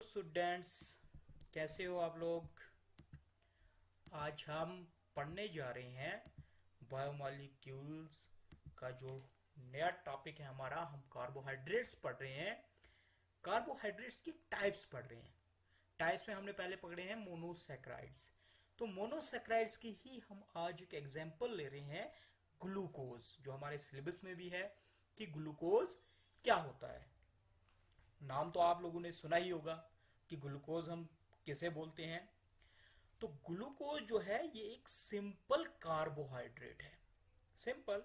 Students, कैसे हो आप लोग। आज हम पढ़ने जा रहे हैं बायोमोलिक्यूल्स का जो नया टॉपिक है हमारा। हम कार्बोहाइड्रेट्स पढ़ रहे हैं। कार्बोहाइड्रेट्स की टाइप्स पढ़ रहे हैं। टाइप्स में हमने पहले पढ़े हैं मोनोसैकराइड्स। तो मोनोसैकराइड्स की ही हम आज एक एग्जांपल ले रहे हैं, ग्लूकोज, जो हमारे सिलेबस में भी है कि ग्लूकोज क्या होता है। नाम तो आप लोगों ने सुना ही होगा कि ग्लूकोज हम किसे बोलते हैं। तो ग्लूकोज जो है ये एक सिंपल कार्बोहाइड्रेट है। सिंपल,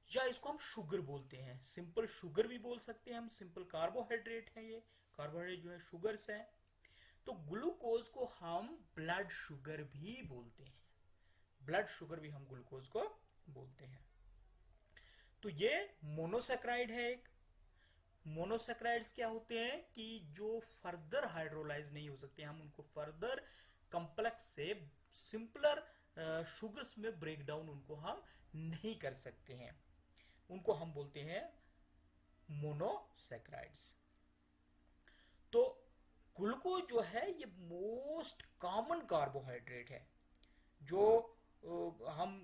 या इसको हम शुगर बोलते हैं। सिंपल शुगर भी बोल सकते हैं हम। सिंपल कार्बोहाइड्रेट है ये। कार्बोहाइड्रेट जो है शुगर्स हैं। तो ग्लूकोज को हम ब्लड शुगर भी बोलते हैं। ब्लड शुगर भी हम ग्लूकोज को बोलते हैं। तो ये मोनोसेक्राइड है एक। मोनोसेक्राइड्स क्या होते हैं कि जो फर्दर हाइड्रोलाइज नहीं हो सकते, हम उनको फर्दर कॉम्प्लेक्स से सिंपलर शुगर्स में ब्रेक डाउन उनको हम नहीं कर सकते हैं। उनको हम बोलते हैं मोनोसेक्राइड्स। तो ग्लूकोज जो है ये मोस्ट कॉमन कार्बोहाइड्रेट है, जो हम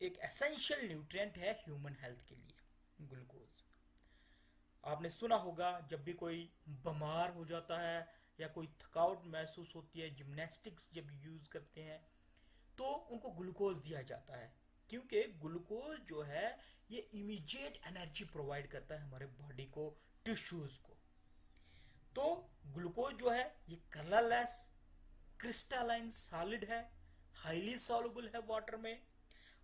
एक एसेंशियल न्यूट्रिएंट है ह्यूमन हेल्थ के लिए। ग्लूकोज आपने सुना होगा, जब भी कोई बीमार हो जाता है या कोई थकावट महसूस होती है, जिम्नास्टिक्स जब यूज करते हैं तो उनको ग्लूकोज दिया जाता है, क्योंकि ग्लूकोज जो है ये इमीडिएट एनर्जी प्रोवाइड करता है हमारे बॉडी को, टिश्यूज को। तो ग्लूकोज जो है ये कलरलेस, क्रिस्टालाइन सॉलिड है, हाईली सॉल्युबल है वाटर में।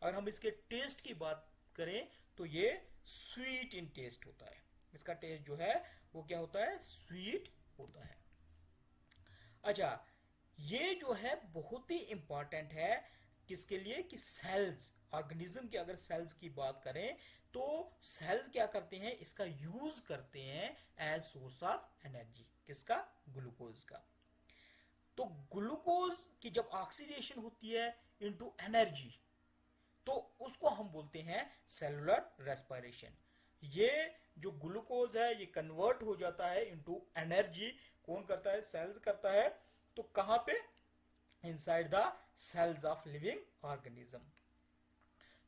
अगर हम इसके टेस्ट की बात करें तो ये स्वीट इन टेस्ट होता है। इसका टेस्ट जो है वो क्या होता है, स्वीट होता है। अच्छा, ये जो है बहुत ही इंपॉर्टेंट है किसके लिए, कि सेल्स, ऑर्गेनिज्म की अगर सेल्स की बात करें तो सेल्स क्या करते हैं, इसका यूज करते हैं एज सोर्स ऑफ एनर्जी। किसका, ग्लूकोज का। तो ग्लूकोज की जब ऑक्सीडेशन होती है इनटू एनर्जी, तो उसको हम बोलते हैं सेलुलर रेस्पिरेशन। ये जो ग्लूकोज है ये कन्वर्ट हो जाता है इनटू एनर्जी। कौन करता है, सेल्स करता है। तो कहां पे, inside the cells of living organism.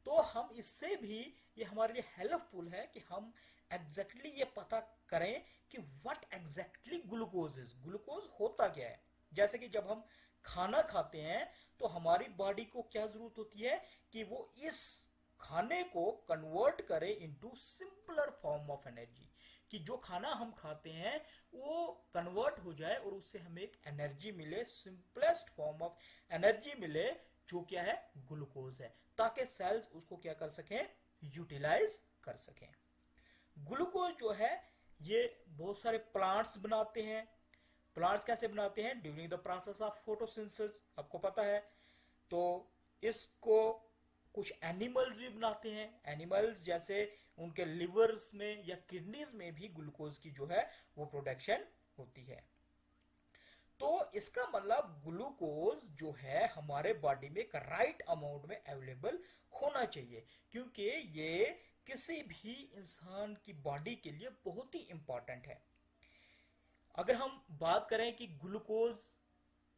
तो हम इससे भी, ये हमारे लिए हेल्पफुल है कि हम एग्जैक्टली ये पता करें कि what exactly glucose is, glucose होता क्या है। जैसे कि जब हम खाना खाते हैं तो हमारी बॉडी को क्या जरूरत होती है कि वो इस खाने को कन्वर्ट करे into simpler form of energy, कि जो खाना हम खाते हैं वो कन्वर्ट हो जाए और उससे हमें एक एनर्जी मिले, सिंपलेस्ट फॉर्म ऑफ एनर्जी मिले, जो क्या है, ग्लूकोज है, ताकि सेल्स उसको क्या कर सकें, यूटिलाइज कर सकें। ग्लूकोज जो है ये बहुत सारे प्लांट्स बनाते हैं। प्लांट्स कैसे बनाते हैं, during the process of photosynthesis, आपको पता है। तो इसको कुछ एनिमल्स भी बनाते हैं। एनिमल्स जैसे उनके लिवर्स में या किडनीज में भी ग्लूकोज की जो है वो प्रोडक्शन होती है। तो इसका मतलब ग्लूकोज जो है हमारे बॉडी में एक राइट अमाउंट में अवेलेबल होना चाहिए, क्योंकि ये किसी भी इंसान की बॉडी के लिए बहुत ही इंपॉर्टेंट है। अगर हम बात करें कि ग्लूकोज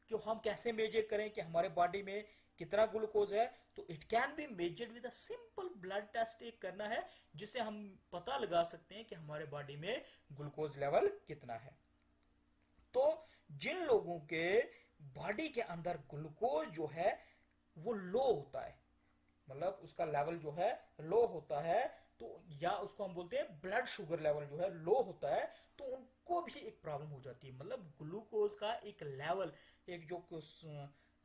को हम कैसे मेजर करें कि हमारे बॉडी में कितना ग्लूकोज है, तो it can be measured with a simple blood test एक करना है, जिससे हम पता लगा सकते हैं कि हमारे बॉडी में ग्लूकोज लेवल कितना है। तो जिन लोगों के बॉडी के अंदर ग्लूकोज जो है वो लो होता है, मतलब उसका लेवल जो है लो होता है, तो या उसको हम बोलते हैं ब्लड शुगर लेवल जो है लो होता है, तो उनको भी एक प्रॉब्लम हो जाती है। मतलब ग्लूकोज का एक लेवल, एक जो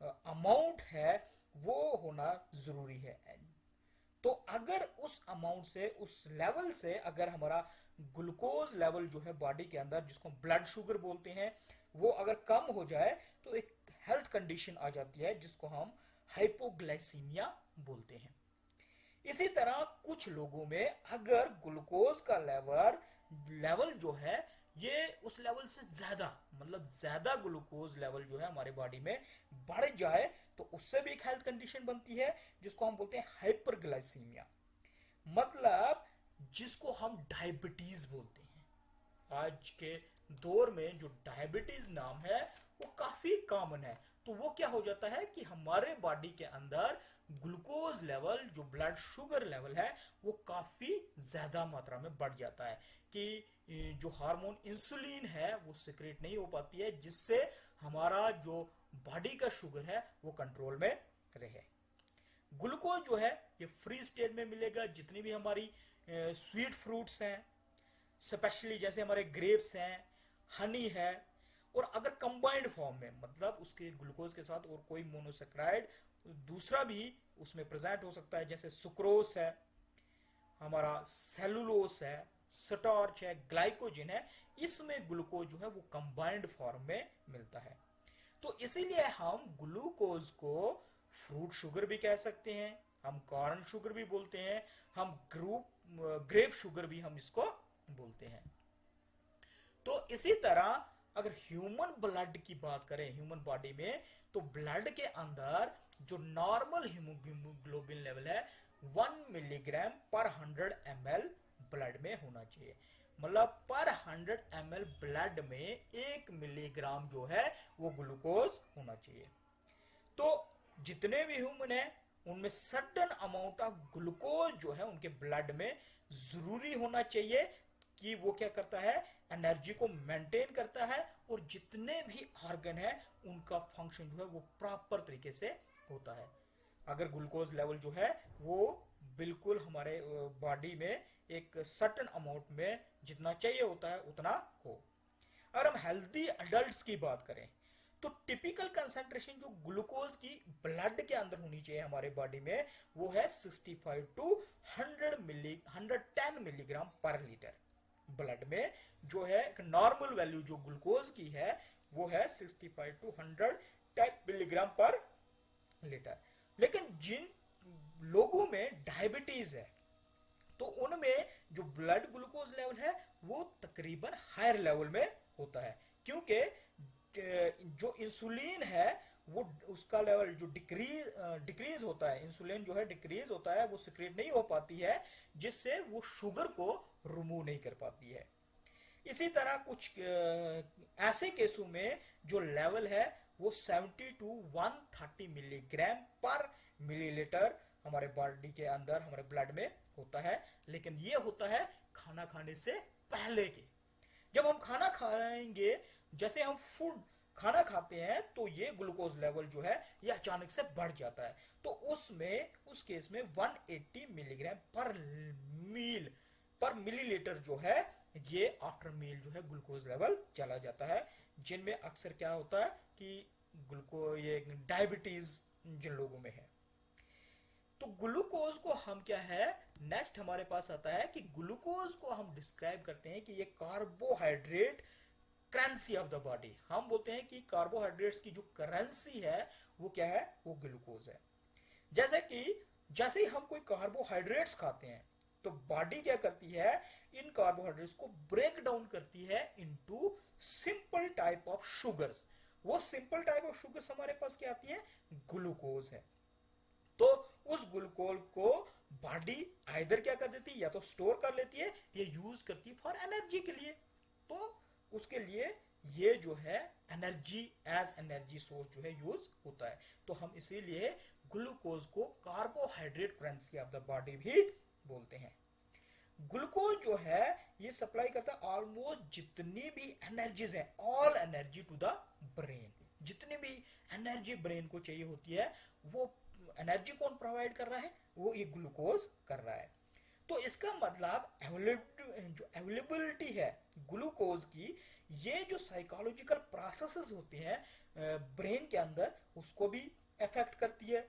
अमाउंट है वो होना जरूरी है। तो अगर उस अमाउंट से, उस लेवल से अगर हमारा ग्लूकोज लेवल जो है बॉडी के अंदर, जिसको ब्लड शुगर बोलते हैं, वो अगर कम हो जाए तो एक हेल्थ कंडीशन आ जाती है जिसको हम हाइपोग्लाइसीमिया बोलते हैं। इसी तरह कुछ लोगों में अगर ग्लूकोज का लेवल लेवल जो है ये उस लेवल से ज्यादा, मतलब ज्यादा ग्लूकोज लेवल जो है हमारे बॉडी में बढ़ जाए, तो उससे भी एक हेल्थ कंडीशन बनती है जिसको हम बोलते हैं हाइपरग्लाइसीमिया। मतलब जिसको हम डायबिटीज बोलते हैं। आज के दौर में जो डायबिटीज नाम है वो काफी कॉमन है। तो वो क्या हो जाता है कि हमारे बॉडी के अंदर ग्लूकोज लेवल, जो ब्लड शुगर लेवल है, वो काफी ज्यादा मात्रा में बढ़ जाता है कि जो हार्मोन इंसुलिन है वो सिक्रेट नहीं हो पाती है, जिससे हमारा जो बॉडी का शुगर है वो कंट्रोल में रहे। ग्लूकोज जो है ये फ्री स्टेट में मिलेगा। जितनी भी हमारी स्वीट फ्रूट्स हैं, स्पेशली जैसे हमारे ग्रेप्स हैं, हनी है, और अगर कंबाइंड फॉर्म में, मतलब उसके ग्लूकोज के साथ और कोई मोनोसेक्राइड दूसरा भी उसमें प्रेजेंट हो सकता है, जैसे सुक्रोस है, हमारा सेलुलोस है, स्टार्च है, ग्लाइकोजन है, इसमें ग्लूकोज जो है वो कंबाइंड फॉर्म में मिलता है। तो इसीलिए हम ग्लूकोज को फ्रूट शुगर भी कह सकते हैं, हम कॉर्न शुगर भी बोलते हैं, हम ग्रेप शुगर भी हम इसको बोलते हैं। तो इसी तरह अगर ह्यूमन ब्लड की बात करें, ह्यूमन बॉडी में, तो ब्लड के अंदर जो नॉर्मल हीमोग्लोबिन लेवल है 1 मिलीग्राम पर 100 ml ब्लड में होना चाहिए। मतलब पर 100 ml ब्लड में 1 मिलीग्राम जो है वो ग्लूकोज होना चाहिए। तो जितने भी ह्यूमन है उनमें सडन अमाउंट ऑफ ग्लूकोज जो है उनके ब्लड में जरूरी होना चाहिए, कि वो क्या करता है, एनर्जी को मेंटेन करता है, और जितने भी ऑर्गन है उनका फंक्शन जो है वो प्रॉपर तरीके से होता है। अगर ग्लूकोज लेवल जो है वो बिल्कुल हमारे बॉडी में एक सर्टेन अमाउंट में जितना चाहिए होता है उतना हो। अगर हम हेल्दी अडल्ट्स की बात करें तो टिपिकल कंसेंट्रेशन जो ग्लूकोज की ब्लड के अंदर होनी चाहिए हमारे बॉडी में वो है 65 टू 110 मिलीग्राम पर लीटर। ब्लड में जो है नॉर्मल वैल्यू जो ग्लूकोज की है वो है 65 टू 110 मिलीग्राम पर लीटर। लेकिन जिन लोगों में डायबिटीज है तो उनमें जो ब्लड ग्लूकोज लेवल है वो तकरीबन हायर लेवल में होता है, क्योंकि जो इंसुलिन है वो उसका लेवल जो डिक्रीज होता है, इंसुलिन जो है डिक्रीज होता है, वो सिक्रेट नहीं हो पाती है, जिससे वो शुगर को रिमूव नहीं कर पाती है। इसी तरह कुछ ऐसे केसों में जो लेवल है वो 70 टू 130 मिलीग्राम पर मिलीलीटर हमारे बॉडी के अंदर, हमारे ब्लड में होता है। लेकिन ये होता है खाना खाने से पहले के। जब हम खाना खाएंगे, जैसे हम फूड खाना खाते हैं, तो ये ग्लूकोज लेवल जो है ये अचानक से बढ़ जाता है। तो उस केस में 180 मिलीग्राम पर मिलीलीटर जो है ये आफ्टर मील जो है ग्लूकोज लेवल चला जाता है, जिनमें अक्सर क्या होता है कि ये डायबिटीज जिन लोगों में है। तो ग्लूकोज को हम क्या है, नेक्स्ट हमारे पास आता है कि ग्लूकोज को हम डिस्क्राइब करते हैं कि ये carbohydrate currency of the body. हम बोलते हैं कि कार्बोहाइड्रेट्स की जो करेंसी है वो क्या है, वो ग्लूकोज है। जैसे ही हम कोई कार्बोहाइड्रेट्स खाते हैं तो बॉडी क्या करती है, इन कार्बोहाइड्रेट्स को ब्रेक डाउन करती है into simple type of sugars. वो सिंपल टाइप ऑफ शुगर्स हमारे पास क्या आती है, ग्लूकोज है। तो उस ग्लूकोज को बॉडी आइदर क्या कर देती है, या तो स्टोर कर लेती है या यूज करती है फॉर एनर्जी के लिए। तो उसके लिए ये जो है एनर्जी, एज एनर्जी सोर्स जो है यूज होता है। तो हम इसीलिए ग्लूकोज को carbohydrate currency of the body भी बोलते हैं। ग्लूकोज जो है ये सप्लाई करता है ऑलमोस्ट जितनी भी एनर्जीज है, all energy to the brain. जितनी भी एनर्जी ब्रेन को चाहिए होती है वो एनर्जी कौन प्रोवाइड कर रहा है, वो ये ग्लूकोज कर रहा है। तो इसका मतलब जो अवेलेबिलिटी है ग्लूकोज की, ये जो साइकोलॉजिकल प्रोसेसेस होते हैं ब्रेन के अंदर, उसको भी अफेक्ट करती है।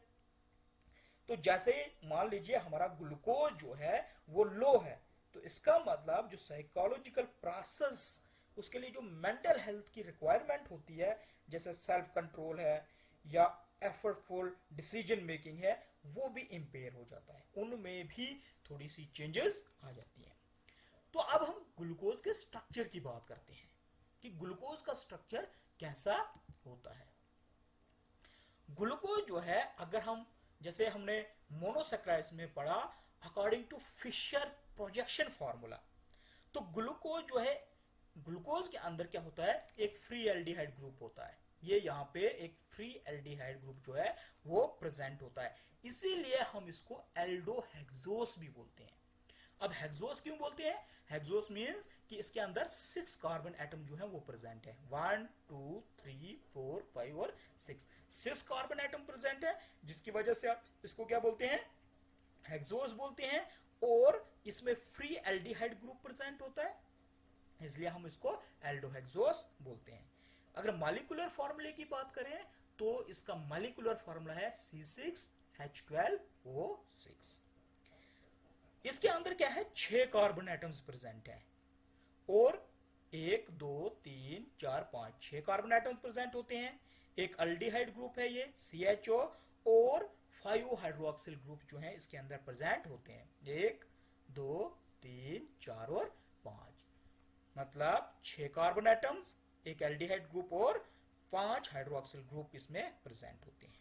तो जैसे मान लीजिए हमारा ग्लूकोज जो है वो लो है, तो इसका मतलब जो साइकोलॉजिकल प्रोसेस, उसके लिए जो मेंटल हेल्थ की रिक्वायरमेंट होती है, जैसे सेल्फ कंट्रोल है या एफर्टफुल डिसीजन मेकिंग है, वो भी इंपेयर हो जाता है, उनमें भी थोड़ी सी चेंजेस आ जाती हैं। तो अब हम ग्लूकोज के स्ट्रक्चर की बात करते हैं कि ग्लूकोज का स्ट्रक्चर कैसा होता है। ग्लूकोज जो है, अगर हम जैसे हमने मोनोसेक्राइड्स में पढ़ा, according to Fischer projection formula, तो ग्लूकोज जो है ग्लूकोज के अंदर क्या होता है, एक फ्री एल्डिहाइड ग्रुप होता है। ये यहाँ पे एक फ्री एल्डिहाइड ग्रुप जो है वो प्रेजेंट होता है, इसीलिए हम इसको एल्डोहेक्सोस भी बोलते हैं। अब हेक्सोस क्यों बोलते हैं? हेक्सोस मींस कि इसके अंदर 6 कार्बन एटम जो है वो प्रेजेंट है। 1 2 3 4 5 और 6 कार्बन एटम प्रेजेंट है, जिसकी वजह से आप इसको क्या बोलते हैं, हेक्सोस बोलते हैं। और इसमें फ्री एल्डिहाइड ग्रुप प्रेजेंट होता है, इसलिए हम इसको एल्डोहेक्सोस बोलते हैं। अगर मॉलिक्यूलर फॉर्मूले की बात करें तो इसका मॉलिक्यूलर फॉर्मूला है C6H12O6। इसके अंदर क्या है, 6 कार्बन एटम्स प्रेजेंट है और 1 2 3 4 5 6 कार्बन एटम्स प्रेजेंट होते हैं। एक अल्डिहाइड ग्रुप है ये CHO, और 5 हाइड्रोक्सिल ग्रुप जो है इसके अंदर प्रेजेंट होते हैं, 1 2 3 4 और 5। मतलब 6 कार्बन एटम्स, एक एल्डिहाइड ग्रुप और 5 हाइड्रोक्सिल ग्रुप इसमें प्रेजेंट होते हैं।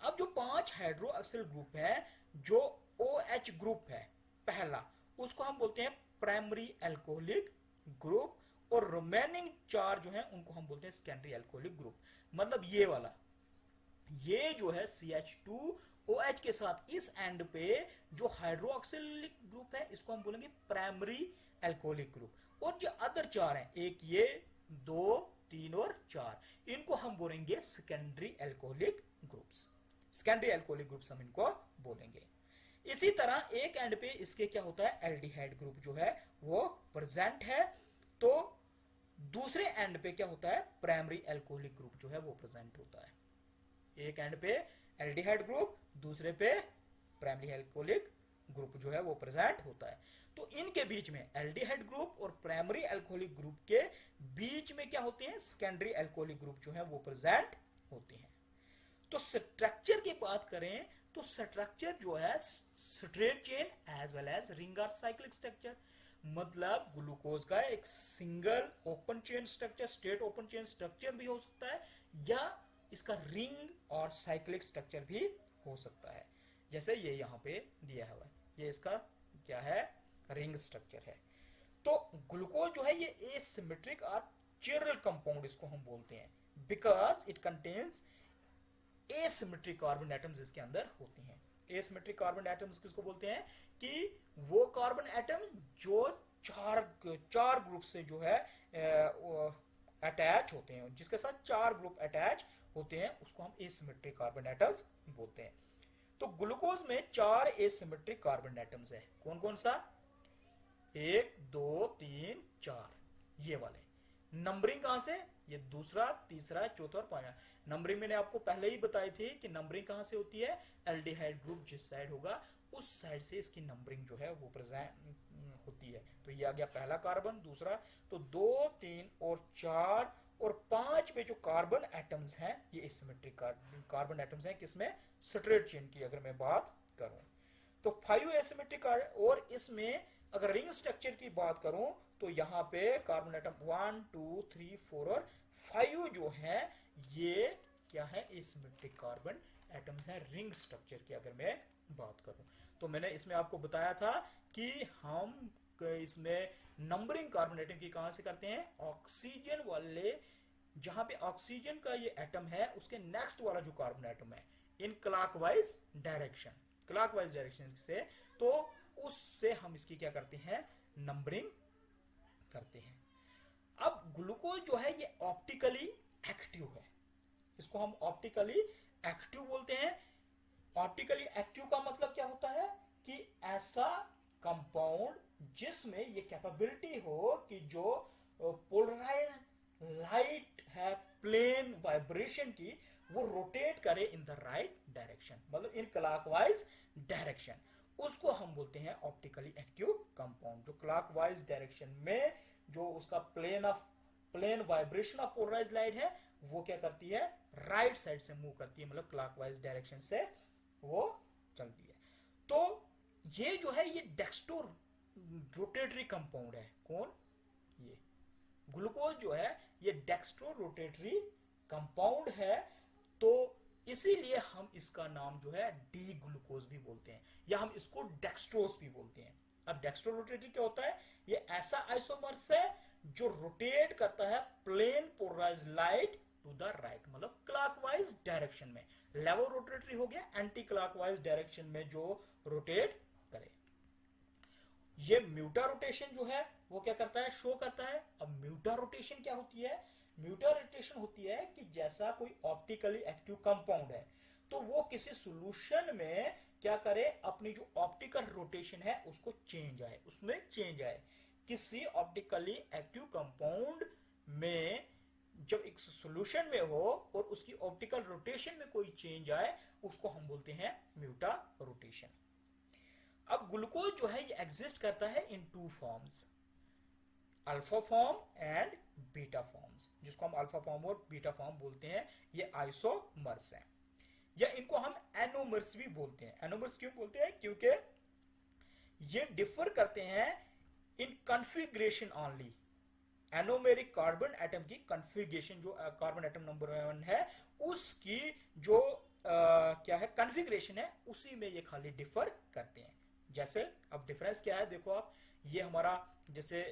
अब जो 5 हाइड्रोक्सिल ग्रुप है, जो OH ग्रुप है पहला, उसको हम बोलते हैं प्राइमरी एल्कोहलिक ग्रुप, और रिमेनिंग 4 जो है उनको हम बोलते हैं सेकेंडरी एल्कोहलिक ग्रुप। मतलब ये वाला, ये जो है CH2OH के साथ इस एंड पे जो हाइड्रोक्सिलिक ग्रुप है इसको हम बोलेंगे प्राइमरी एल्कोहलिक ग्रुप, और जो अदर 4 हैं, एक ये 2 3 और 4, इनको हम बोलेंगे secondary alcoholic groups. Secondary alcoholic groups हम इनको बोलेंगे। इसी तरह एक एंड पे इसके क्या होता है, एल्डिहाइड ग्रुप जो है वो प्रेजेंट है, तो दूसरे एंड पे क्या होता है, प्राइमरी एल्कोहलिक ग्रुप जो है वो प्रेजेंट होता है। एक एंड पे एल्डिहाइड ग्रुप, दूसरे पे प्राइमरी एल्कोहलिक ग्रुप जो है वो प्रेजेंट होता है। तो इनके बीच में, एल्डिहाइड ग्रुप और प्राइमरी एल्कोहलिक ग्रुप के बीच में क्या होते हैं, सेकेंडरी एल्कोहलिक ग्रुप जो है वो प्रेजेंट होते हैं। तो स्ट्रक्चर की बात करें तो स्ट्रक्चर जो है straight chain as well as ring or cyclic structure. मतलब ग्लूकोज का एक single open chain structure, straight open chain structure भी हो सकता है, या इसका रिंग और साइक्लिक स्ट्रक्चर भी हो सकता है, जैसे ये यहाँ पे दिया हुआ है, ये इसका क्या है, रिंग स्ट्रक्चर है। तो ग्लूकोज जो है ये एसिमेट्रिक और चिरल कंपाउंड इसको हम बोलते हैं, because it contains asymmetric carbon atoms इसके अंदर होते हैं। एसिमेट्रिक कार्बन एटम्स किसको बोलते हैं, कि वो कार्बन एटम जो चार ग्रुप से जो है अटैच होते हैं, जिसके साथ 4 ग्रुप अटैच होते हैं, उसको हम एसिमेट्रिक कार्बन एटम्स बोलते हैं। तो ग्लूकोज में 4 एसिमेट्रिक कार्बन एटम्स है। कौन कौन सा, 1 2 3 4, ये वाले। नंबरिंग कहां से, ये दूसरा, तीसरा, चौथा और पांचवा। नंबरिंग मैंने आपको पहले ही बताई थी कि नंबरिंग कहां से होती है, एल्डिहाइड ग्रुप जिस साइड होगा उस साइड से इसकी नंबरिंग जो है वो प्रेजेंट होती है। तो ये आ गया पहला कार्बन, दूसरा, तो 2 3 और 4 और 5 पे जो कार्बन एटम्स हैं ये एसिमेट्रिक कार्बन एटम्स हैं, किसमें, स्ट्रेट चेन की अगर मैं बात करूं तो 5 एसिमेट्रिक, और इसमें अगर रिंग स्ट्रक्चर की बात करूं तो यहाँ पे कार्बन एटम 1 2 3 4 और 5 जो है ये क्या है, एसिमेट्रिक कार्बन एटम्स हैं रिंग स्ट्रक्चर की अगर मैं बात करूं। तो मैंने इसमें आपको बताया था कि हम इसमें नंबरिंग कार्बन एटम की कहां से करते हैं, ऑक्सीजन वाले, जहां पे ऑक्सीजन का ये एटम है उसके नेक्स्ट वाला जो कार्बन एटम है, in clockwise direction, clockwise direction से, तो उससे हम इसकी क्या करते हैं, नंबरिंग करते हैं। अब ग्लूकोज जो है ये ऑप्टिकली एक्टिव है, इसको हम ऑप्टिकली एक्टिव बोलते हैं। ऑप्टिकली एक्टिव का मतलब क्या होता है, कि ऐसा कंपाउंड जिसमें ये कैपेबिलिटी हो कि जो पोलराइज लाइट है प्लेन वाइब्रेशन की, वो रोटेट करे इन द राइट डायरेक्शन, मतलब इन क्लॉकवाइज डायरेक्शन, उसको हम बोलते हैं ऑप्टिकली एक्टिव कंपाउंड। जो क्लॉकवाइज डायरेक्शन में जो उसका plane vibration of polarise light है वो क्या करती है, राइट साइड से मूव करती है, मतलब क्लॉकवाइज डायरेक्शन से वो चलती है। तो ये जो है ये डेक्स्ट्रो रोटेटरी कंपाउंड है। कौन, ये ग्लूकोज जो है ये डेक्स्ट्रो रोटेटरी कंपाउंड है, तो इसीलिए हम इसका नाम जो है डी ग्लूकोज भी बोलते हैं, या हम इसको डेक्स्ट्रोस भी बोलते हैं। अब डेक्स्ट्रो रोटेटरी क्या होता है, ये ऐसा आइसोमर्स है जो रोटेट करता है plane polarise light to the right, मतलब क्लॉकवाइज डायरेक्शन में। लेवो रोटेटरी हो गया एंटी क्लॉकवाइज डायरेक्शन में जो रोटेट करे। ये म्यूटा रोटेशन जो है वो क्या करता है, शो करता है। अब म्यूटा रोटेशन क्या होती है, म्यूटा रोटेशन होती है कि जैसा कोई ऑप्टिकली एक्टिव कंपाउंड है तो वो किसी सॉल्यूशन में क्या करे, अपनी जो ऑप्टिकल रोटेशन है उसको चेंज आए, उसमें चेंज आए। किसी ऑप्टिकली एक्टिव कंपाउंड में जब एक सॉल्यूशन में हो और उसकी ऑप्टिकल रोटेशन में कोई चेंज आए उसको हम बोलते हैं म्यूटा रोटेशन। अब ग्लूकोज जो है ये एग्जिस्ट करता है in two forms, alpha form and beta forms, जिसको हम अल्फा फॉर्म और बीटा फॉर्म बोलते हैं। ये आइसोमर्स हैं, या इनको हम एनोमर्स भी बोलते हैं। एनोमर्स क्यों बोलते हैं, क्योंकि ये डिफर करते हैं in configuration only. Anomeric carbon atom की कॉन्फ़िगरेशन, जो कार्बन एटम नंबर 1 है उसकी जो क्या है कॉन्फ़िगरेशन है, उसी में ये खाली डिफर करते हैं। जैसे अब डिफरेंस क्या है, देखो आप, ये हमारा जैसे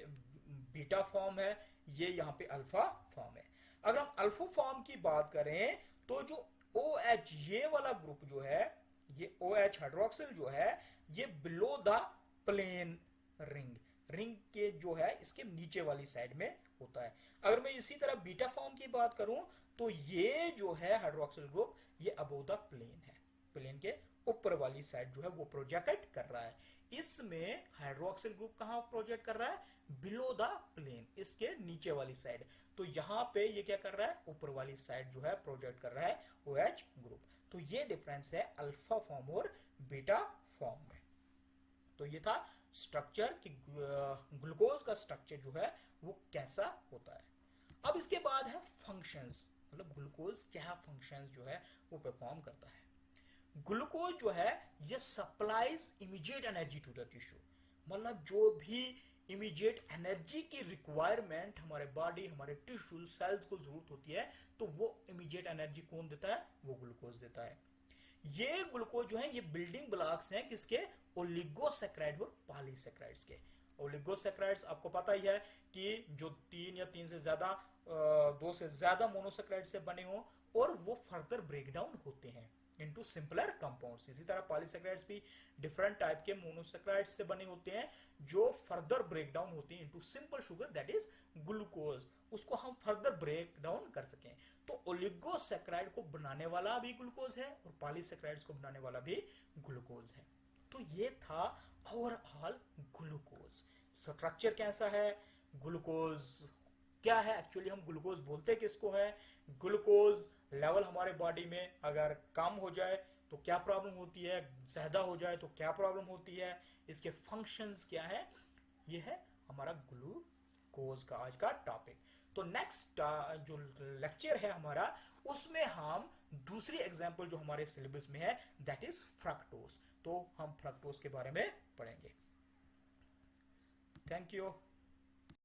बीटा फॉर्म है, ये यहाँ पे अल्फा फॉर्म है। अगर हम अल्फा फॉर्म की बात करें तो जो OH ये वाला ग्रुप जो है, ये OH हाइड्रोक्सिल जो है, ये below the plane ring, ring के जो है इसके नीचे वाली साइड में होता है। अगर मैं इसी तरह बीटा फॉर्म की बात करूं तो ये जो है हाइड्रोक्सिल ग्रुप, ये अबोव द प्लेन है, प्लेन के ऊपर वाली साइड जो है वो प्रोजेक्ट कर रहा है। इसमें हाइड्रोक्सिल ग्रुप कहां प्रोजेक्ट कर रहा है, बिलो द प्लेन, इसके नीचे वाली साइड। तो यहां पे ये क्या कर रहा है, ऊपर वाली साइड जो है प्रोजेक्ट कर रहा है OH ग्रुप। तो ये डिफरेंस है अल्फा फॉर्म और बीटा फॉर्म में। तो ये था स्ट्रक्चर कि ग्लूकोज का स्ट्रक्चर जो है वो कैसा होता है। अब इसके बाद है फंक्शंस, मतलब ग्लूकोज क्या फंक्शंस जो है वो परफॉर्म करता है। ग्लूकोज जो है ये supplies immediate energy to the tissue, मतलब जो भी इमीडिएट एनर्जी की रिक्वायरमेंट हमारे बॉडी, हमारे टिश्यू सेल्स को जरूरत होती है, तो वो इमीडिएट एनर्जी कौन देता है, वो ग्लूकोज देता है। ये ग्लूकोज जो है ये बिल्डिंग ब्लॉक्स हैं किसके, ओलिगोसैकेराइड और पॉलीसैकेराइड्स के। ओलिगोसैकेराइड्स आपको पता ही है कि जो 3 या 3 से ज्यादा 2 से ज्यादा मोनोसैकेराइड से बने हो और वो फर्दर ब्रेकडाउन होते हैं इनटू सिंपलर कंपाउंड्स। इसी तरह पॉलीसैकेराइड्स भी डिफरेंट टाइप के मोनोसैकेराइड्स से बने होते हैं जो फर्दर ब्रेकडाउन होते हैं into simple sugar that is glucose, उसको हम फर्दर ब्रेक डाउन कर सकें। तो ओलिगोसैकेराइड को बनाने वाला भी ग्लूकोज है और पॉलीसैकेराइड्स को बनाने वाला भी ग्लूकोज है। तो ये था ओवरऑल ग्लूकोज। स्ट्रक्चर कैसा है, ग्लूकोज क्या है, एक्चुअली हम ग्लूकोज बोलते किसको है, ग्लूकोज लेवल हमारे बॉडी में अगर कम हो जाए तो क्या प्रॉब्लम होती है, ज्यादा हो जाए तो क्या प्रॉब्लम होती है, इसके फंक्शंस क्या है, ये है हमारा ग्लूकोज का आज का टॉपिक। तो नेक्स्ट जो लेक्चर है हमारा उसमें हम दूसरी एग्जांपल जो हमारे सिलेबस में है दैट इज फ्रक्टोज, तो हम फ्रक्टोज के बारे में पढ़ेंगे। Thank you.